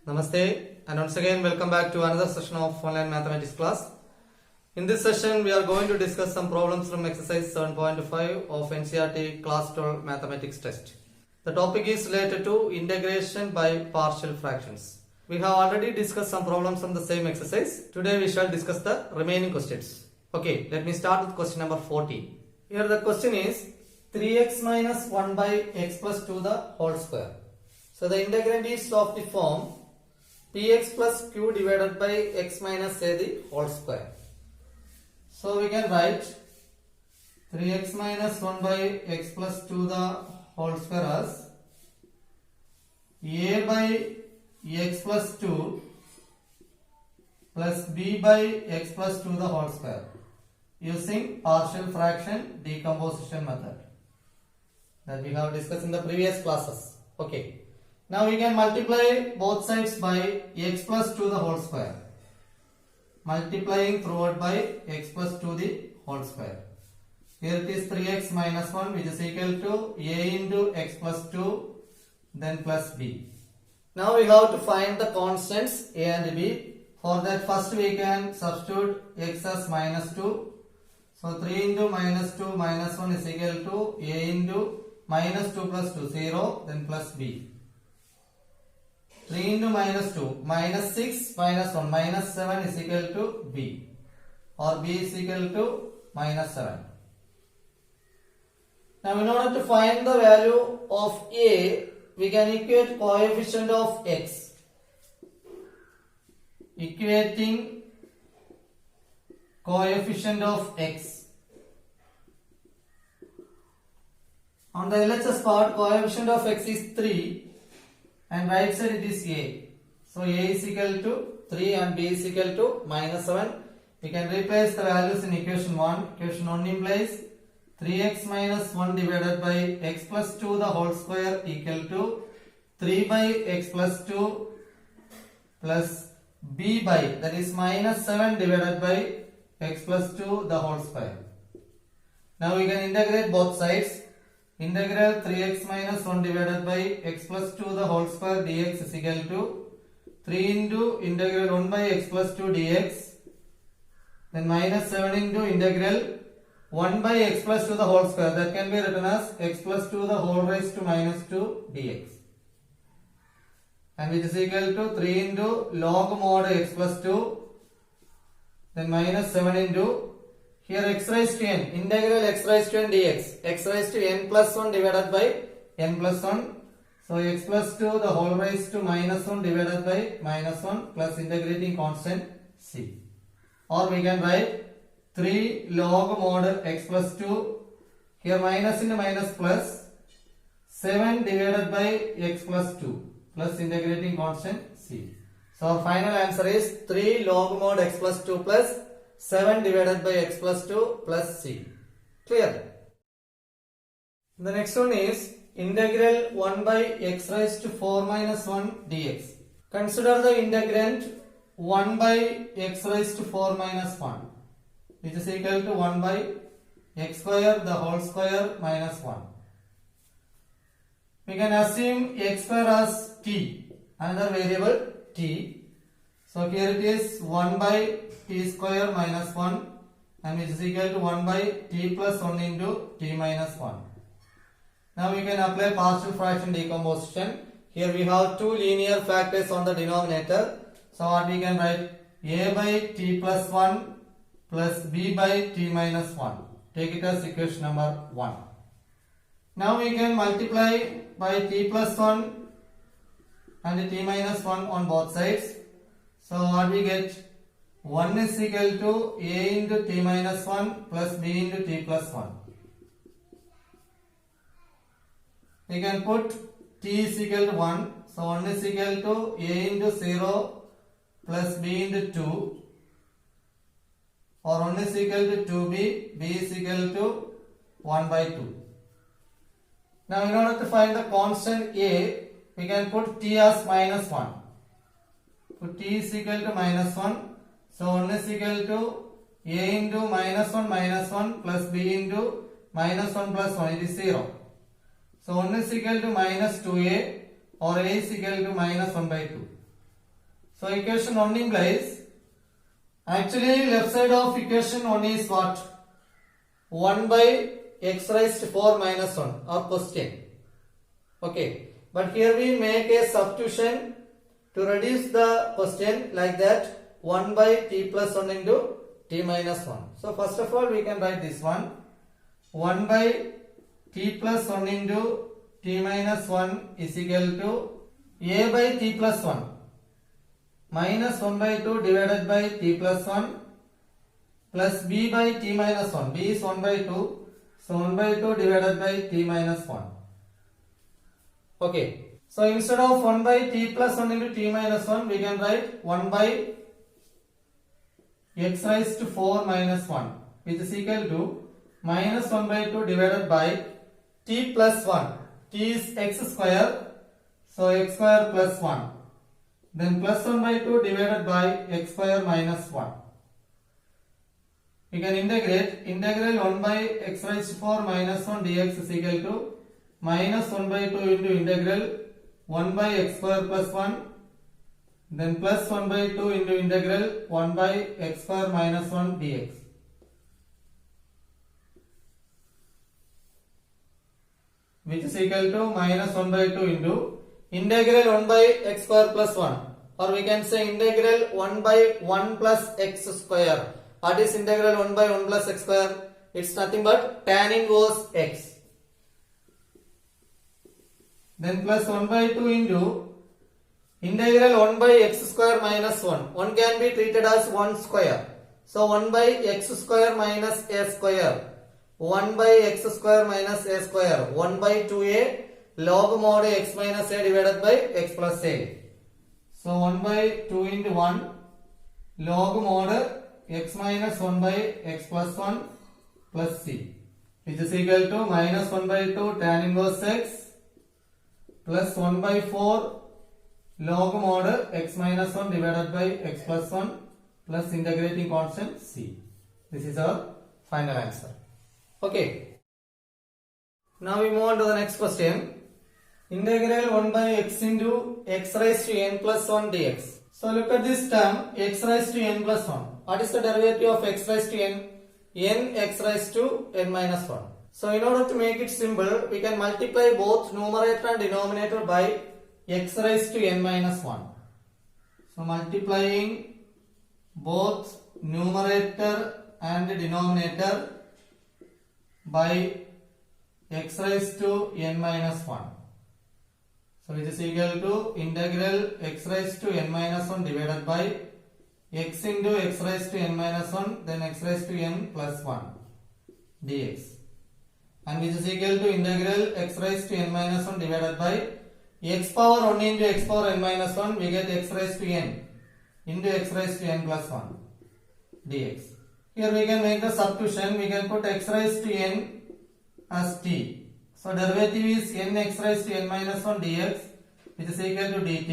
Namaste and once again welcome back to another session of online mathematics class. In this session we are going to discuss some problems from exercise 7.5 of NCERT class 12 mathematics test. The topic is related to integration by partial fractions. We have already discussed some problems from the same exercise. Today we shall discuss the remaining questions. Okay, let me start with question number 40. Here the question is 3x minus 1 by x plus 2 the whole square. So the integrand is of the form px plus q divided by x minus a the whole square. So we can write 3x minus 1 by x plus 2 the whole square as a by x plus 2 plus b by x plus 2 the whole square using partial fraction decomposition method that we have discussed in the previous classes. Okay. Now we can multiply both sides by x plus 2 the whole square. Multiplying throughout by x plus 2 the whole square. Here it is 3x minus 1 which is equal to a into x plus 2 then plus b. Now we have to find the constants a and b. For that first we can substitute x as minus 2. So 3 into minus 2 minus 1 is equal to a into minus 2 plus 2 0 then plus b. 3 into minus 2 minus 6 minus 1 minus 7 is equal to b or b is equal to minus 7. Now in order to find the value of a, we can equate coefficient of x. Equating coefficient of x. On the LHS part, coefficient of x is 3 and right side it is a. So a is equal to 3 and b is equal to minus 7. We can replace the values in equation 1. Equation 1 implies 3x minus 1 divided by x plus 2 the whole square equal to 3 by x plus 2 plus b by that is minus 7 divided by x plus 2 the whole square. Now we can integrate both sides. Integral 3x minus 1 divided by x plus 2 the whole square dx is equal to 3 into integral 1 by x plus 2 dx then minus 7 into integral 1 by x plus 2 the whole square, that can be written as x plus 2 the whole raised to minus 2 dx, and which is equal to 3 into log mod x plus 2 then minus 7 into here x raised to n, integral x raised to n dx, x raised to n plus 1 divided by n plus 1. So x plus 2 the whole raised to minus 1 divided by minus 1 plus integrating constant c. Or we can write 3 log mod x plus 2, here minus into minus plus 7 divided by x plus 2 plus integrating constant c. So our final answer is 3 log mod x plus 2 plus 7 divided by x plus 2 plus c. Clear? The next one is integral 1 by x raised to 4 minus 1 dx. Consider the integrand 1 by x raised to 4 minus 1 which is equal to 1 by x square the whole square minus 1. We can assume x square as t, another variable t. So here it is 1 by t square minus 1 and which is equal to 1 by t plus 1 into t minus 1. Now we can apply partial fraction decomposition. Here we have two linear factors on the denominator. So what we can write, a by t plus 1 plus b by t minus 1. Take it as equation number 1. Now we can multiply by t plus 1 and t minus 1 on both sides. So what we get, 1 is equal to a into t minus 1 plus b into t plus 1. We can put t is equal to 1. So 1 is equal to a into 0 plus b into 2. Or 1 is equal to 2b, b is equal to 1 by 2. Now in order to find the constant a, we can put t as minus 1. Put t is equal to minus 1. So 1 is equal to a into minus 1 plus b into minus 1 plus 1, it is 0. So 1 is equal to minus 2a or a is equal to minus 1 by 2. So equation 1 implies, actually left side of equation 1 is what? 1 by x raised to 4 minus 1, our question. Okay, but here we make a substitution to reduce the question like that, 1 by t plus 1 into t minus 1. So first of all we can write this one, 1 by t plus 1 into t minus 1 is equal to a by t plus 1 minus 1 by 2 divided by t plus 1 plus b by t minus 1. b is 1 by 2, so 1 by 2 divided by t minus 1. Okay, so instead of 1 by t plus 1 into t minus 1, we can write 1 by x raised to 4 minus 1, which is equal to minus 1 by 2 divided by t plus 1. t is x square, so x square plus 1. Then plus 1 by 2 divided by x square minus 1. We can integrate. Integral 1 by x raised to 4 minus 1 dx is equal to minus 1 by 2 into integral 1 by x square plus 1. Then plus 1 by 2 into integral 1 by x square minus 1 dx. Which is equal to minus 1 by 2 into integral 1 by x square plus 1. Or we can say integral 1 by 1 plus x square. What is integral 1 by 1 plus x square? It's nothing but tan inverse x. Then plus 1 by 2 into integral 1 by x square minus 1. 1 can be treated as 1 square. So 1 by x square minus a square. 1 by x square minus a square. 1 by 2a log mod x minus a divided by x plus a. So 1 by 2 into 1 log mod x minus 1 by x plus 1 plus c, which is equal to minus 1 by 2 tan inverse x plus 1 by 4 log mod x minus 1 divided by x plus 1 plus integrating constant c. This is our final answer. Okay. Now we move on to the next question. Integral 1 by x into x raised to n plus 1 dx. So look at this term, x raised to n plus 1. What is the derivative of x raised to n? N x raised to n minus 1. So in order to make it simple, we can multiply both numerator and denominator by x raised to n minus 1. So multiplying both numerator and denominator by x raised to n minus 1. So which is equal to integral x raised to n minus 1 divided by x into x raised to n minus 1, then x raised to n plus 1 dx. And which is equal to integral x raised to n minus 1 divided by x power 1 into x power n minus 1, we get x raised to n into x raised to n plus 1 dx. Here we can make the substitution, we can put x raised to n as t. So derivative is n x raised to n minus 1 dx, which is equal to dt.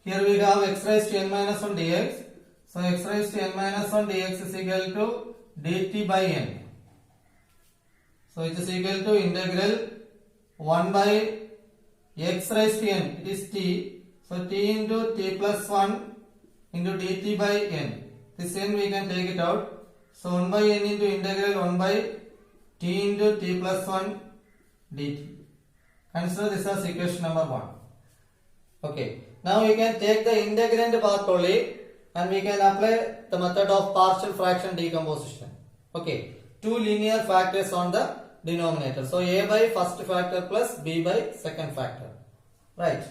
Here we have x raised to n minus 1 dx. So x raised to n minus 1 dx is equal to dt by n. So it is equal to integral 1 by x raised to n, it is t. So t into t plus 1 into dt by n. This n we can take it out. So 1 by n into integral 1 by t into t plus 1 dt. Consider this as equation number 1. Okay. Now we can take the integrand part only and we can apply the method of partial fraction decomposition. Okay. Two linear factors on the denominator. So a by first factor plus b by second factor. Right.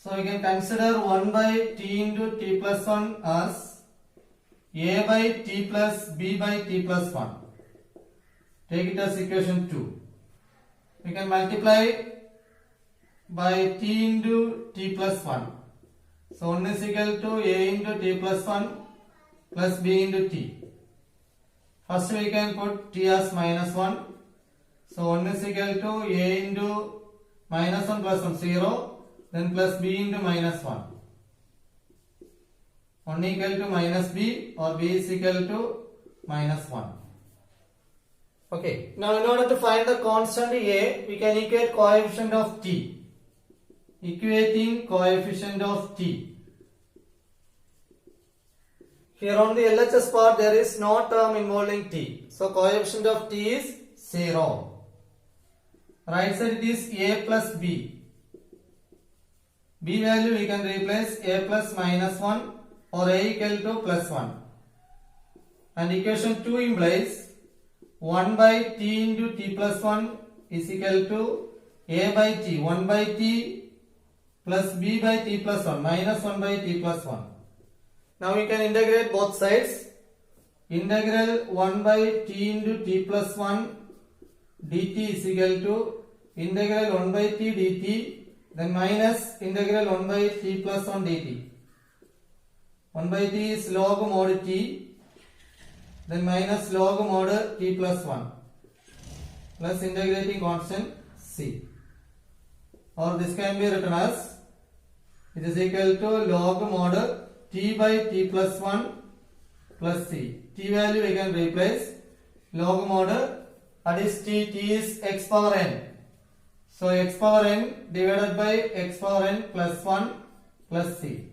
So we can consider 1 by t into t plus 1 as a by t plus b by t plus 1. Take it as equation 2. We can multiply by t into t plus 1. So 1 is equal to a into t plus 1 plus b into t. First we can put t as minus 1. So 1 is equal to a into minus 1 plus 1, 0. Then plus b into minus 1. 1 equal to minus b or b is equal to minus 1. Okay. Now in order to find the constant a, we can equate coefficient of t. equating coefficient of t. Here on the LHS part there is no term involving t. So coefficient of t is 0. Right side it is a plus b. B value we can replace a plus minus 1 or a equal to plus 1. And equation 2 implies 1 by t into t plus 1 is equal to a by t. 1 by t plus b by t plus 1 minus 1 by t plus 1. Now we can integrate both sides. Integral 1 by t into t plus 1 dt is equal to integral 1 by t dt, then minus integral 1 by t plus 1 dt. 1 by t is log mod t, then minus log mod t plus 1 plus integrating constant c. Or this can be written as it is equal to log mod t by t plus 1 plus c. T value we can replace log mod, that is t is x power n. So x power n divided by x power n plus 1 plus c.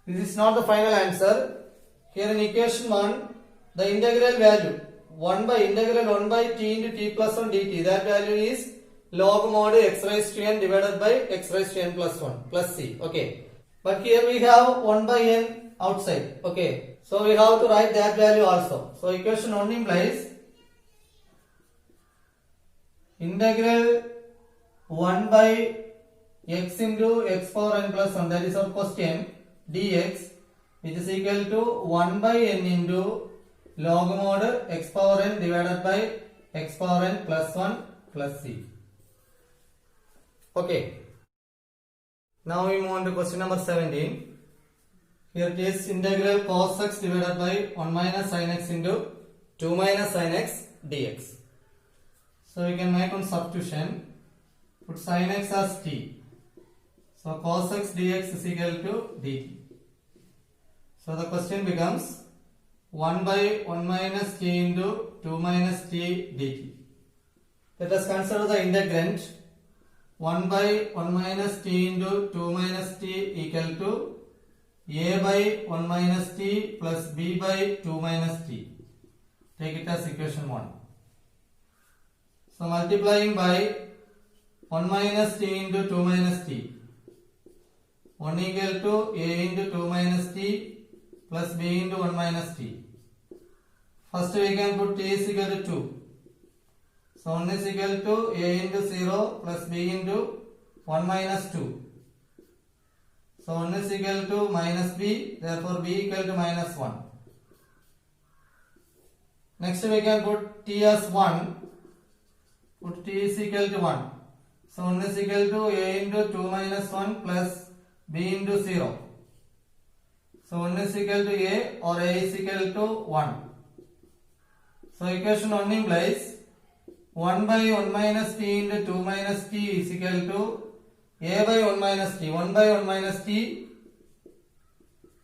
This is not the final answer. Here in equation 1, the integral value 1 by integral 1 by t into t plus 1 dt, that value is log mod x raised to n divided by x raised to n plus 1 plus c. Okay. But here we have 1 by n outside. Okay. So we have to write that value also. So equation 1 implies integral 1 by x into x power n plus 1, that is our question, dx, which is equal to 1 by n into log mod x power n divided by x power n plus 1 plus c. Okay. Now we move on to question number 17. Here it is integral cos x divided by 1 minus sin x into 2 minus sin x dx. So we can make one substitution. Put sin x as t. So cos x dx is equal to dt. So the question becomes 1 by 1 minus t into 2 minus t dt. Let us consider the integrand. 1 by 1 minus t into 2 minus t equal to a by 1 minus t plus b by 2 minus t. Take it as equation 1. So multiplying by 1 minus t into 2 minus t. 1 equal to a into 2 minus t plus b into 1 minus t. First we can put t is equal to 2. So 1 is equal to a into 0 plus b into 1 minus 2. So 1 is equal to minus b, therefore b equal to minus 1. Next we can put t as 1. Put t is equal to 1. So 1 is equal to a into 2 minus 1 plus b into 0. So 1 is equal to a or a is equal to 1. So equation 1 implies 1 by 1 minus t into 2 minus t is equal to a by 1 minus t. 1 by 1 minus t,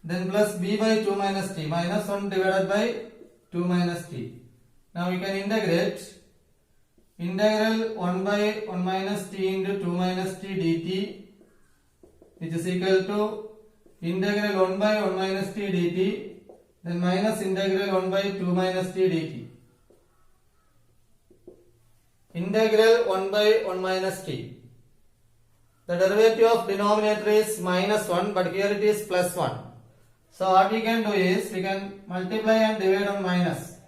then plus b by 2 minus t, minus 1 divided by 2 minus t. Now we can integrate. Integral 1 by 1 minus t into 2 minus t dt, which is equal to integral 1 by 1 minus t dt, then minus integral 1 by 2 minus t dt. Integral 1 by 1 minus t. The derivative of denominator is minus 1, but here it is plus 1. So what we can do is we can multiply and divide on minus.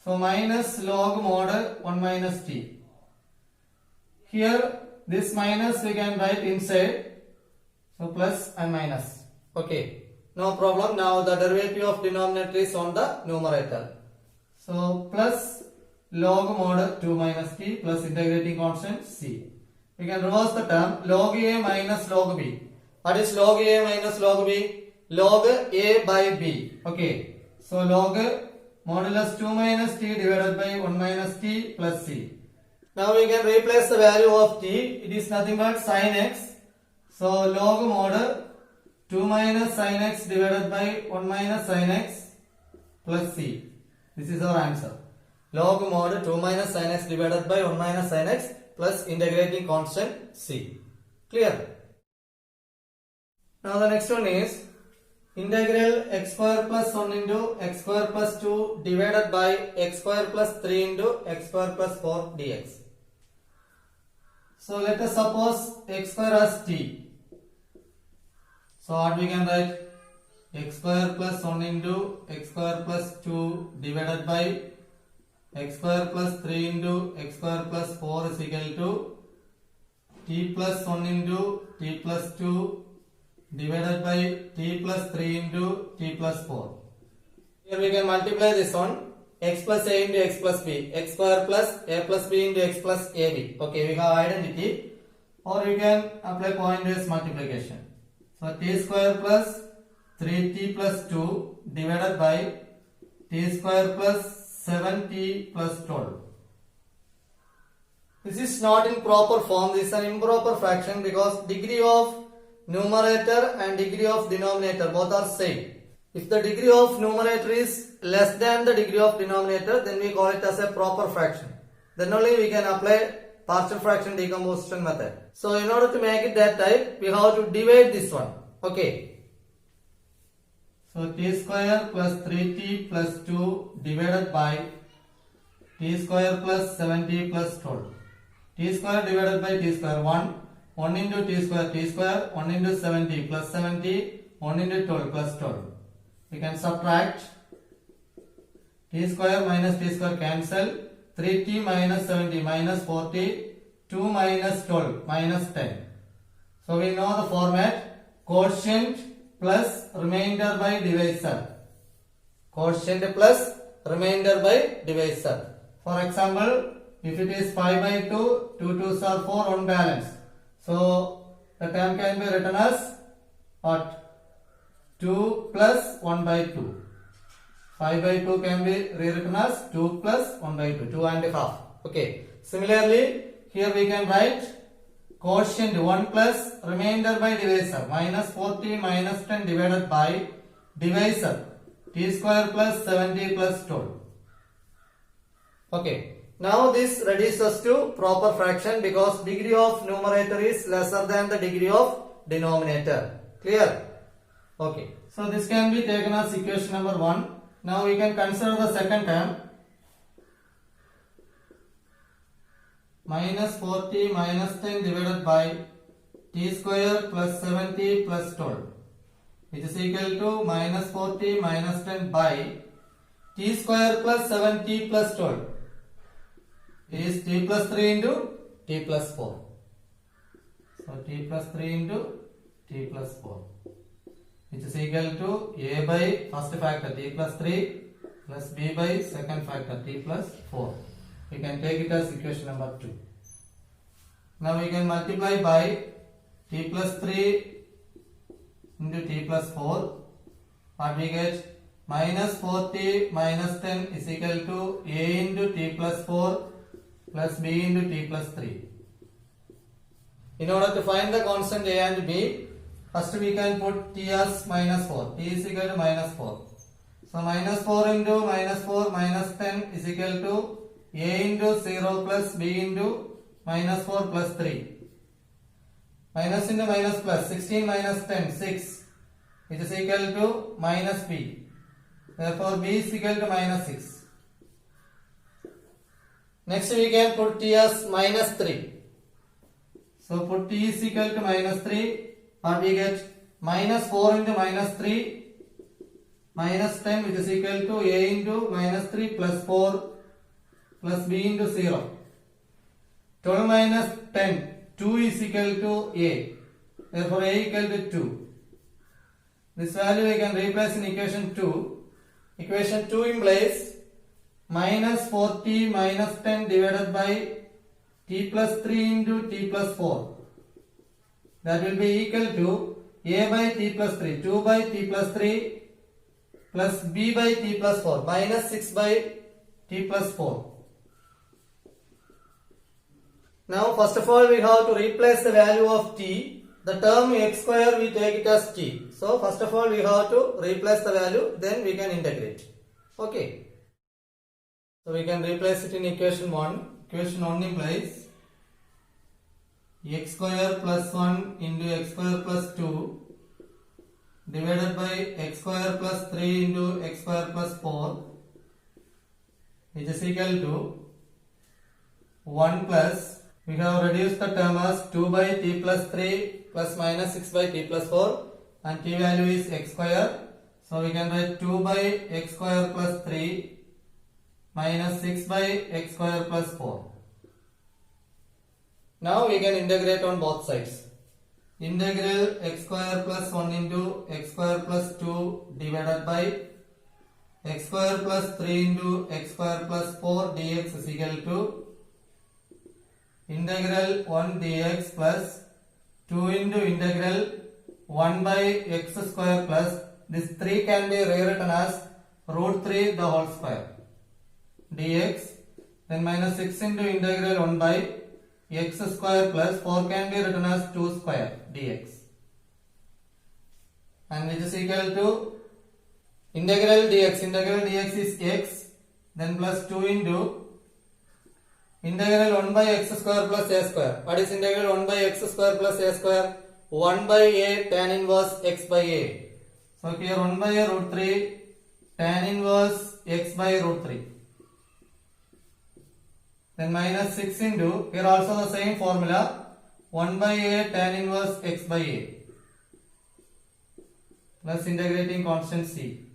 So minus log mod 1 minus t. Here this minus we can write inside. So plus and minus. Okay. No problem. Now the derivative of denominator is on the numerator. So plus log mod 2 minus t plus integrating constant c. We can reverse the term log a minus log b. What is log a minus log b? Log a by b. Okay. So log modulus 2 minus t divided by 1 minus t plus c. Now we can replace the value of t. It is nothing but sin x. So log mod 2 minus sin x divided by 1 minus sin x plus c. This is our answer. Log mod 2 minus sin x divided by 1 minus sin x plus integrating constant c. Clear? Now the next one is integral x square plus 1 into x square plus 2 divided by x square plus 3 into x square plus 4 dx. So let us suppose x square as t. So what we can write? X square plus 1 into x square plus 2 divided by x square plus 3 into x square plus 4 is equal to t plus 1 into t plus 2 divided by t plus 3 into t plus 4. Here we can multiply this one, x plus a into x plus b, x square plus a plus b into x plus ab. Okay, we have identity, or we can apply pointwise multiplication. So t square plus 3t plus 2 divided by t square plus 7t plus 12. This is not in proper form, this is an improper fraction because degree of numerator and degree of denominator both are same. If the degree of numerator is less than the degree of denominator, then we call it as a proper fraction. Then only we can apply partial fraction decomposition method. So in order to make it that type, we have to divide this one. Okay. So t square plus 3t plus 2 divided by t square plus 7t plus 12. T square divided by t square 1 into t square 1 into 70 plus 70 1 into 12 plus 12. We can subtract t square minus t square cancel, 3t minus 70 minus 40, 2 minus 12 minus 10. So we know the format, quotient plus remainder by divisor. Quotient plus remainder by divisor. For example, if it is 5 by 2, 2 2s are 4 on balance. So the term can be written as what? 2 plus 1 by 2. 5 by 2 can be rewritten as 2 plus 1 by 2, 2 and a half. Okay. Similarly, here we can write quotient 1 plus remainder by divisor minus 40 minus 10 divided by divisor t square plus 70 plus 12. Okay. Now this reduces to proper fraction because degree of numerator is lesser than the degree of denominator. Clear? Okay. So this can be taken as equation number 1. Now we can consider the second term. Minus 40 minus 10 divided by t square plus 70 plus 12, which is equal to minus 40 minus 10 by t square plus 70 plus 12 is t plus 3 into t plus 4. So t plus 3 into t plus 4, which is equal to a by first factor t plus 3 plus b by second factor t plus 4. We can take it as equation number 2. Now we can multiply by t plus 3 into t plus 4. What we get? Minus 40 minus 10 is equal to a into t plus 4 plus b into t plus 3. In order to find the constant a and b, first we can put t as minus 4. T is equal to minus 4. So minus 4 into minus 4 minus 10 is equal to a into 0 plus b into minus 4 plus 3. Minus into minus plus, 16 minus 10, 6, which is equal to minus b. Therefore b is equal to minus 6. Next we can put t as minus 3. So put t is equal to minus 3. What we get? Minus 4 into minus 3 minus 10, which is equal to a into minus 3 plus 4 plus b into 0. 12 minus 10, 2 is equal to a. Therefore a equal to 2. This value we can replace in equation 2. Equation 2 implies minus 40 minus 10 divided by t plus 3 into t plus 4. That will be equal to a by t plus 3, 2 by t plus 3 plus b by t plus 4 minus 6 by t plus 4. Now first of all we have to replace the value of t. The term x square we take it as t. So first of all we have to replace the value, then we can integrate. Okay. So we can replace it in equation 1. Equation 1 implies x square plus 1 into x square plus 2 divided by x square plus 3 into x square plus 4 which is equal to 1 plus, we have reduced the term as 2 by t plus 3 plus minus 6 by t plus 4 and t value is x square. So we can write 2 by x square plus 3 minus 6 by x square plus 4. Now we can integrate on both sides. Integral x square plus 1 into x square plus 2 divided by x square plus 3 into x square plus 4 dx is equal to integral 1 dx plus 2 into integral 1 by x square plus, this 3 can be rewritten as root 3 the whole square dx, then minus 6 into integral 1 by x square plus 4 can be written as 2 square dx, and which is equal to integral dx is x, then plus 2 into integral 1 by x square plus a square. What is integral 1 by x square plus a square? 1 by a tan inverse x by a. So here 1 by a root 3 tan inverse x by root 3. Then minus 6 into, here also the same formula, 1 by a tan inverse x by a plus integrating constant c.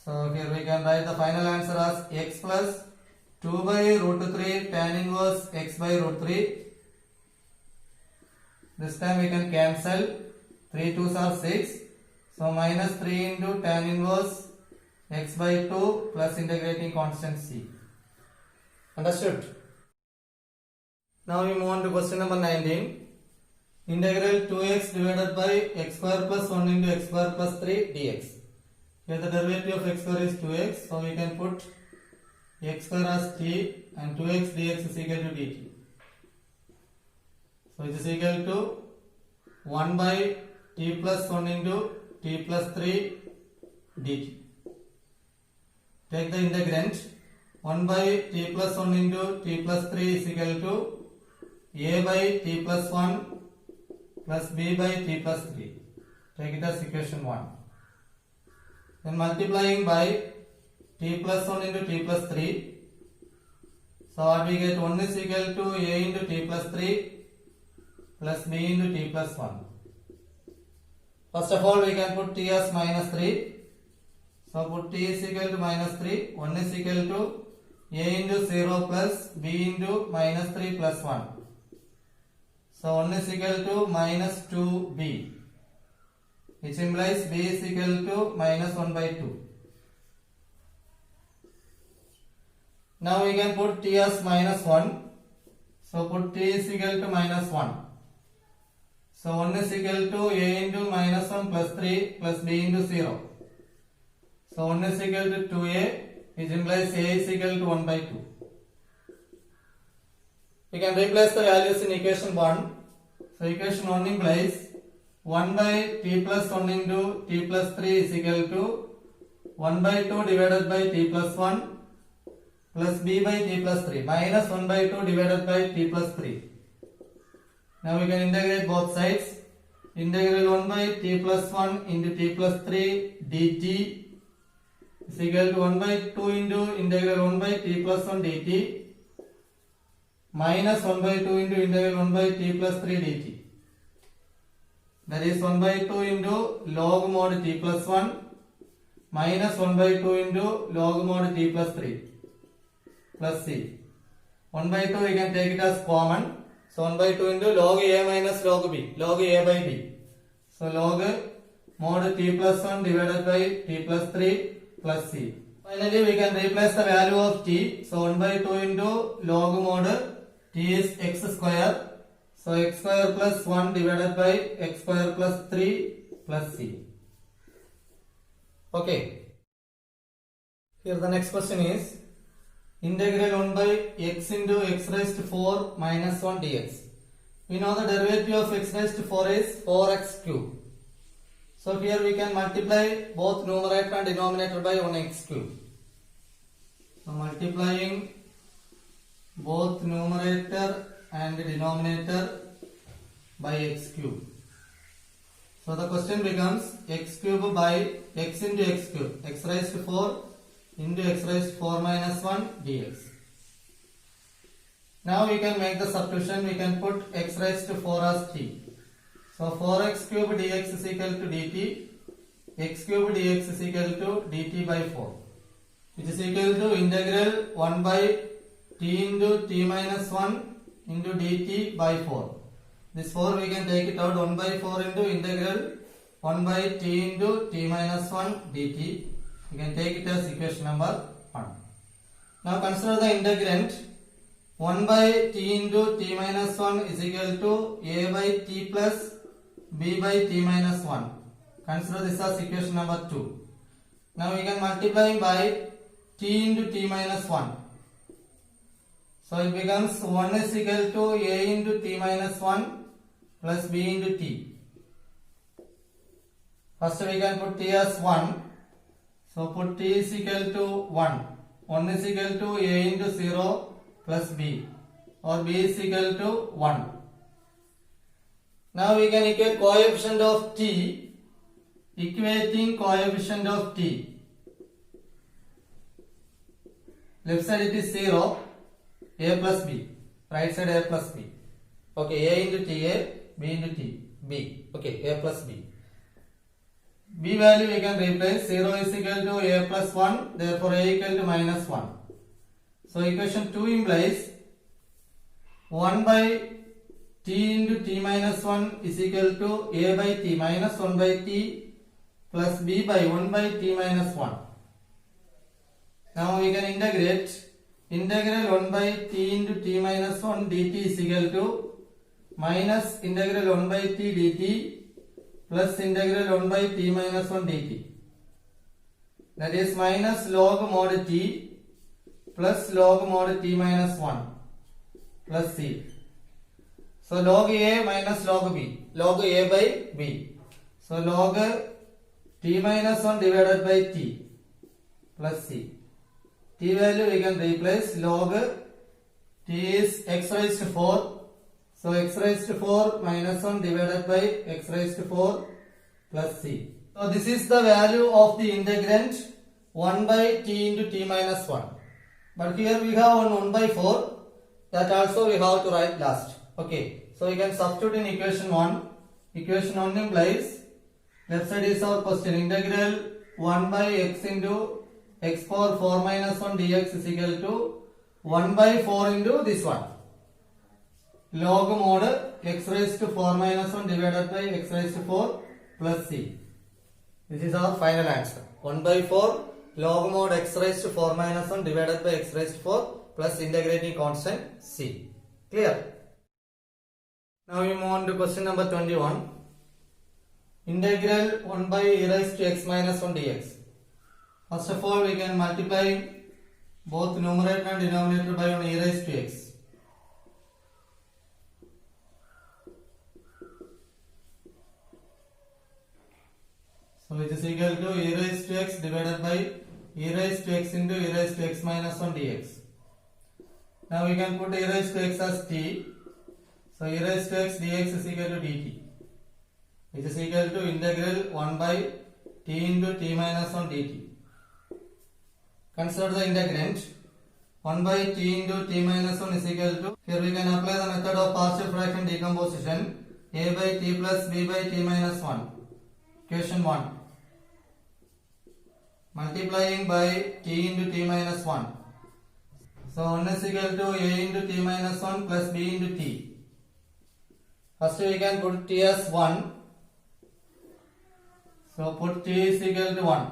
So here we can write the final answer as x plus 2 by root 3 tan inverse x by root 3. This time we can cancel, 3 2s are 6. So minus 3 into tan inverse x by 2 plus integrating constant c. Understood? Now we move on to question number 19. Integral 2x divided by x square plus 1 into x square plus 3 dx. Here the derivative of x square is 2x, so we can put x square as t and 2x dx is equal to dt. So it is equal to 1 by t plus 1 into t plus 3 dt. Take the integrand, 1 by t plus 1 into t plus 3 is equal to a by t plus 1 plus b by t plus 3. Take it as equation 1. Then multiplying by t plus 1 into t plus 3. So what we get, 1 is equal to a into t plus 3 plus b into t plus 1. First of all we can put t as minus 3. So put t is equal to minus 3. 1 is equal to a into 0 plus b into minus 3 plus 1. So 1 is equal to minus 2b, which implies b is equal to minus 1 by 2. Now we can put t as minus 1. So put t is equal to minus 1. So 1 is equal to a into minus 1 plus 3 plus b into 0. So 1 is equal to 2a, which implies a is equal to 1 by 2. We can replace the values in equation 1. So equation 1 implies 1 by t plus 1 into t plus 3 is equal to 1 by 2 divided by t plus 1 plus b by t plus 3 minus 1 by 2 divided by t plus 3. Now we can integrate both sides. Integral 1 by t plus 1 into t plus 3 dt is equal to 1 by 2 into integral 1 by t plus 1 dt minus 1 by 2 into integral 1 by t plus 3 dt. That is 1 by 2 into log mod t plus 1 minus 1 by 2 into log mod t plus 3 plus c. 1 by 2 we can take it as common. So 1 by 2 into log a minus log b, log a by b. So log mod t plus 1 divided by t plus 3 plus c. Finally we can replace the value of t. So 1 by 2 into log mod t is x square. So x square plus 1 divided by x square plus 3 plus c. Okay. Here the next question is integral 1 by x into x raised to 4 minus 1 dx. We know the derivative of x raised to 4 is 4x cube. So here we can multiply both numerator and denominator by 1x cube. So multiplying both numerator and denominator by x cube. So the question becomes x cube by x into x cube, x raised to 4 into x raised to 4 minus 1 dx. Now we can make the substitution, we can put x raised to 4 as t. So 4x cube dx is equal to dt, x cube dx is equal to dt by 4, which is equal to integral 1 by t into t minus 1 into dt by 4. This 4 we can take it out, 1 by 4 into integral 1 by t into t minus 1 dt. We can take it as equation number 1. Now consider the integrand. 1 by t into t minus 1 is equal to a by t plus b by t minus 1. Consider this as equation number 2. Now we can multiply by t into t minus 1. So it becomes 1 is equal to a into t minus 1 plus b into t. First we can put t as 1. So put t is equal to 1. 1 is equal to a into 0 plus b, or b is equal to 1. Now we can equate coefficient of t, equating coefficient of t. Left side it is 0, a plus b, right side a plus b. Okay, a into t, a, b into t, b. Okay, a plus b. B value we can replace, 0 is equal to a plus 1, therefore a equal to minus 1. So equation 2 implies 1 by t into t minus 1 is equal to a by t minus 1 by t plus b by 1 by t minus 1. Now we can integrate. Integral 1 by t into t minus 1 dt is equal to minus integral 1 by t dt plus integral 1 by t minus 1 dt. That is minus log mod t plus log mod t minus 1 plus c. So log a minus log b, log a by b. So log t minus 1 divided by t plus c. T value we can replace, log t is x raised to 4. So x raised to 4 minus 1 divided by x raised to 4 plus c. So this is the value of the integrand 1 by t into t minus 1. But here we have 1 by 4, that also we have to write last. Okay, so we can substitute in equation 1. Equation 1 implies, left side is our question, integral 1 by x into x power 4 minus 1 dx is equal to 1 by 4 into this one, log mod x raised to 4 minus 1 divided by x raised to 4 plus c. This is our final answer. 1 by 4 log mod x raised to 4 minus 1 divided by x raised to 4 plus integrating constant c. Clear? Now we move on to question number 21. Integral 1 by e raised to x minus 1 dx. First of all, we can multiply both numerator and denominator by 1 e raised to x. So it is equal to e raised to x divided by e raised to x into e raised to x minus 1 dx. Now we can put e raised to x as t. So e raised to x dx is equal to dt, which is equal to integral 1 by t into t minus 1 dt. Consider the integrand. 1 by t into t minus 1 is equal to, here we can apply the method of partial fraction decomposition, a by t plus b by t minus 1. Equation 1. Multiplying by t into t minus 1. So 1 is equal to a into t minus 1 plus b into t. First we can put t as 1. So put t is equal to 1.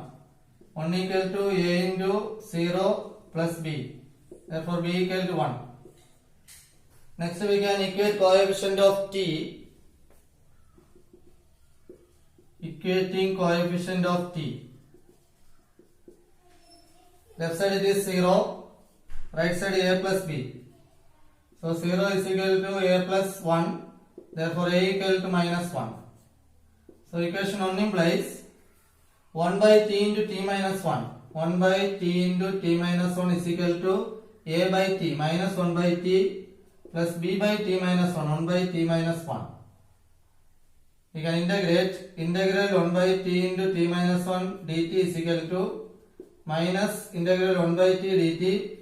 1 equal to a into 0 plus b. Therefore b equal to 1. Next we can equate coefficient of t. Equating coefficient of t. Left side it is 0. Right side a plus b. So 0 is equal to a plus 1. Therefore a equal to minus 1. So equation 1 implies 1 by t into t minus 1. 1 by t into t minus 1 is equal to a by t minus 1 by t plus b by t minus 1 by t minus 1. We can integrate integral 1 by t into t minus 1 dt is equal to minus integral 1 by t dt,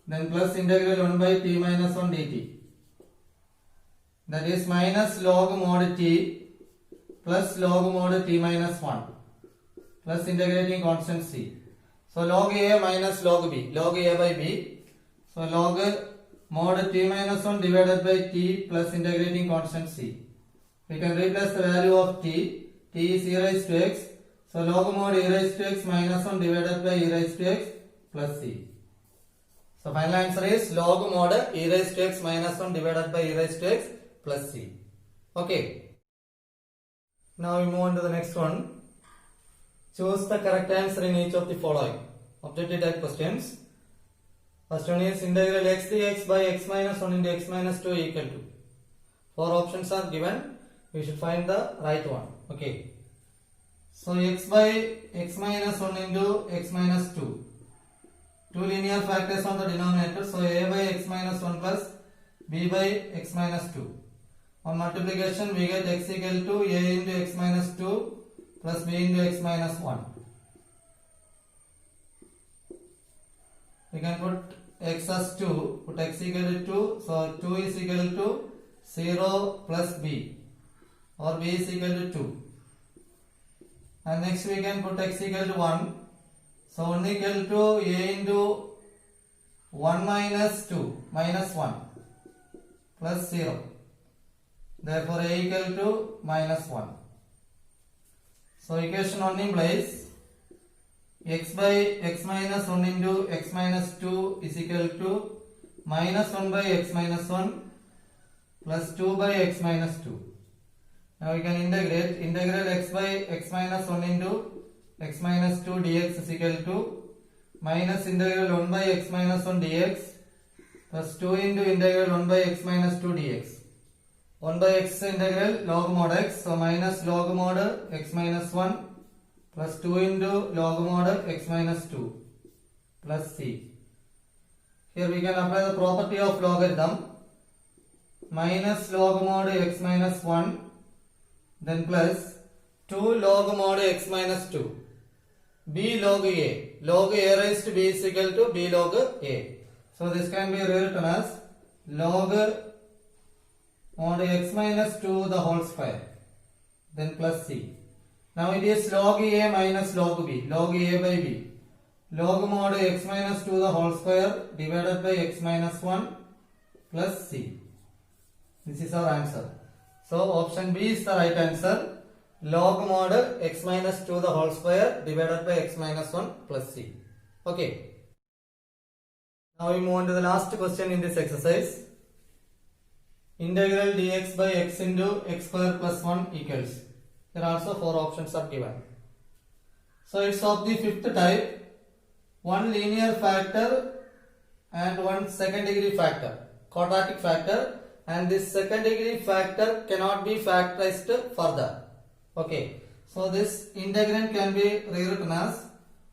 then plus integral 1 by t minus 1 dt. That is minus log mod t plus log mod t minus 1 plus integrating constant c. So log a minus log b, log a by b. So log mod t minus 1 divided by t plus integrating constant c. We can replace the value of t. T is e raised to x. So log mod e raised to x minus 1 divided by e raised to x plus c. So final answer is log mod e raised to x minus 1 divided by e raised to x plus c. Okay. Now we move on to the next one. Choose the correct answer in each of the following objective type questions. First one is integral x dx by x minus 1 into x minus 2 equal to. 4 options are given. We should find the right one. Okay. So x by x minus 1 into x minus 2. Two linear factors on the denominator. So a by x minus 1 plus b by x minus 2. On multiplication we get x equal to a into x minus 2 plus b into x minus 1. We can put x as 2, put x equal to 2, so 2 is equal to 0 plus b, or b is equal to 2. And next we can put x equal to 1, so 1 equal to a into 1 minus 2, minus 1, plus 0. Therefore a equal to minus 1. So equation 1 implies x by x minus 1 into x minus 2 is equal to minus 1 by x minus 1 plus 2 by x minus 2. Now we can integrate integral x by x minus 1 into x minus 2 dx is equal to minus integral 1 by x minus 1 dx plus 2 into integral 1 by x minus 2 dx. 1 by x integral log mod x, so minus log mod x minus 1 plus 2 into log mod x minus 2 plus c. Here we can apply the property of logarithm. Minus log mod x minus 1 then plus 2 log mod x minus 2 b log a. Log a raised to b is equal to b log a. So this can be rewritten as log mod x minus 2 the whole square then plus c. Now it is log a minus log b, log a by b. Log mod x minus 2 the whole square divided by x minus 1 plus c. This is our answer. So option B is the right answer. Log mod x minus 2 the whole square divided by x minus 1 plus c. Okay. Now we move on to the last question in this exercise. Integral dx by x into x square plus 1 equals. Here also 4 options are given. So it's of the fifth type. One linear factor and one second degree factor, quadratic factor, and this second degree factor cannot be factorized further. Okay. So this integrand can be rewritten as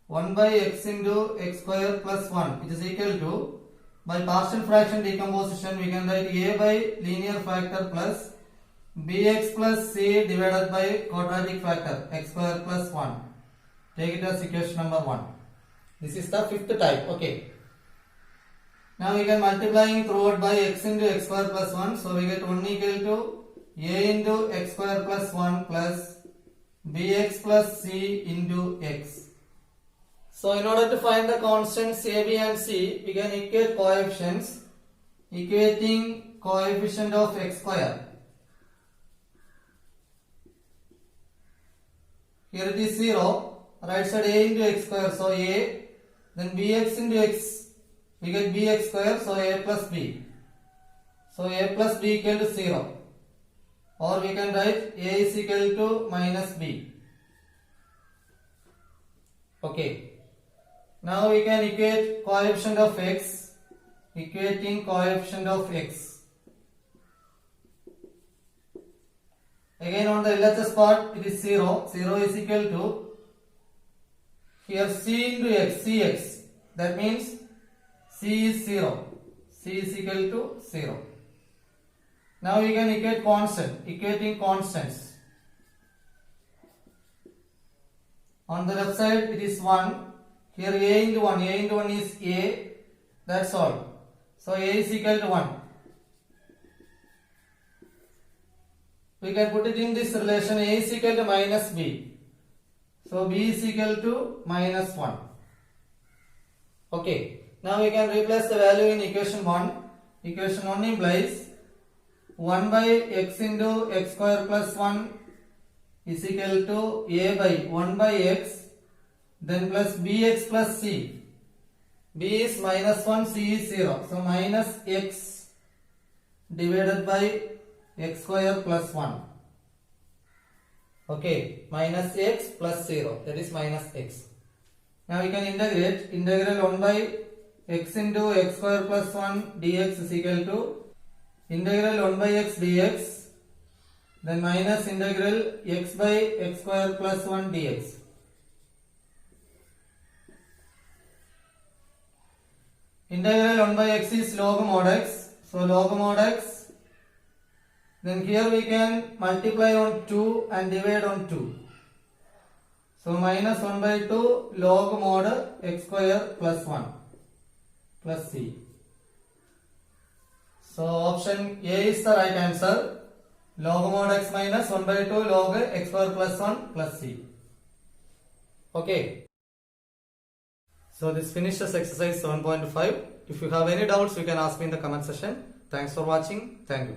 1 by x into x square plus 1, which is equal to, by partial fraction decomposition we can write a by linear factor plus bx plus c divided by quadratic factor x square plus 1. Take it as equation number 1. This is the fifth type. Okay. Now we can multiplying throughout by x into x square plus 1. So we get 1 equal to a into x square plus 1 plus bx plus c into x. So in order to find the constants a, b and c, we can equate coefficients. Equating coefficient of x square. Here it is 0, right side a into x square, so a, then bx into x, we get bx square, so a plus b. So a plus b equal to 0. Or we can write a is equal to minus b. Okay. Now we can equate coefficient of x, equating coefficient of x. Again on the LHS part it is 0, 0 is equal to, here c into x, cx, that means C is 0. C is equal to 0. Now we can equate equating constants. On the left side it is 1. Here A into 1. A into 1 is A. That's all. So A is equal to 1. We can put it in this relation. A is equal to minus B. So B is equal to minus 1. Okay. Now we can replace the value in equation 1. Equation 1 implies 1 by x into x square plus 1 is equal to A by 1 by x, then plus bx plus c. B is minus 1, c is 0. So minus x divided by x square plus 1. Okay, minus x plus 0, that is minus x. Now we can integrate. Integral 1 by x into x square plus 1 dx is equal to integral 1 by x dx, then minus integral x by x square plus 1 dx. Integral 1 by x is log mod x. So log mod x. Then here we can multiply on 2 and divide on 2. So minus 1 by 2 log mod x square plus 1 plus c. So option A is the right answer. Log mod x minus 1 by 2 log x square plus 1 plus c. Okay. So this finishes exercise 7.5. If you have any doubts, you can ask me in the comment section. Thanks for watching. Thank you.